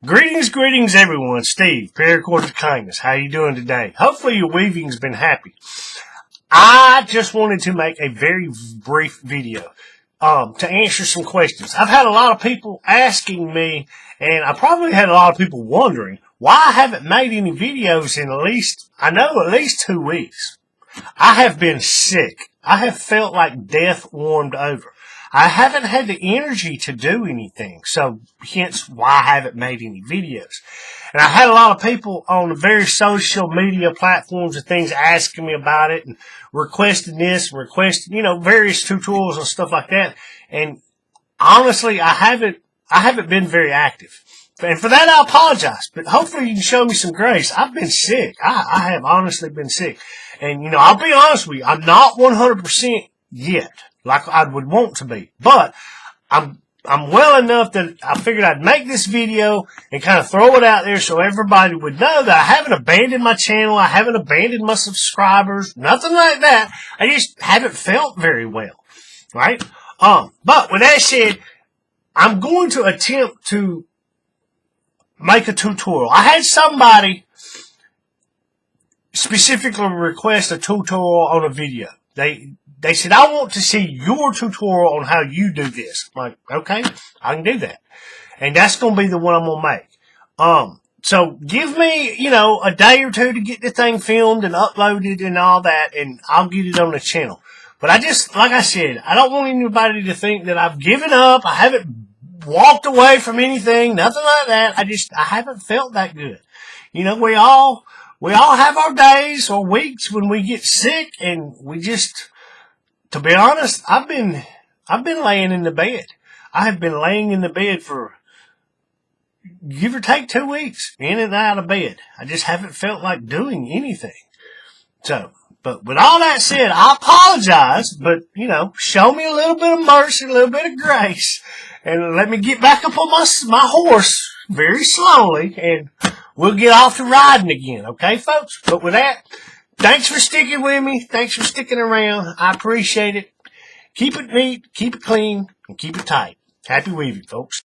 Greetings everyone. Steve, Paracord of Kindness. How you doing today? Hopefully your weaving's been happy. I just wanted to make a very brief video to answer some questions. I've had a lot of people asking me, and I probably had a lot of people wondering why I haven't made any videos in at least 2 weeks. I have been sick. I have felt like death warmed over. I haven't had the energy to do anything, so hence why I haven't made any videos. And I had a lot of people on the various social media platforms and things asking me about it and requesting this, requesting, various tutorials and stuff like that. And honestly, I haven't been very active. And for that, I apologize. But hopefully you can show me some grace. I've been sick. I have honestly been sick. And, I'll be honest with you, I'm not 100% yet, like I would want to be. But I'm well enough that I figured I'd make this video and kind of throw it out there so everybody would know that I haven't abandoned my channel. I haven't abandoned my subscribers. Nothing like that. I just haven't felt very well. Right? But with that said, I'm going to attempt to make a tutorial. I had somebody specifically request a tutorial on a video. They said, I want to see your tutorial on how you do this. I'm like, okay, I can do that. And that's going to be the one I'm going to make. So give me, a day or two to get the thing filmed and uploaded and all that, and I'll get it on the channel. But like I said, I don't want anybody to think that I've given up. I haven't walked away from anything, nothing like that. I haven't felt that good. We all have our days or weeks when we get sick, and to be honest, I've been laying in the bed. I have been laying in the bed for give or take 2 weeks, in and out of bed. I just haven't felt like doing anything. So, but with all that said, I apologize, but, show me a little bit of mercy, a little bit of grace, and let me get back up on my horse very slowly, and we'll get off to riding again, okay, folks? But with that, thanks for sticking with me. Thanks for sticking around. I appreciate it. Keep it neat, keep it clean, and keep it tight. Happy weaving, folks.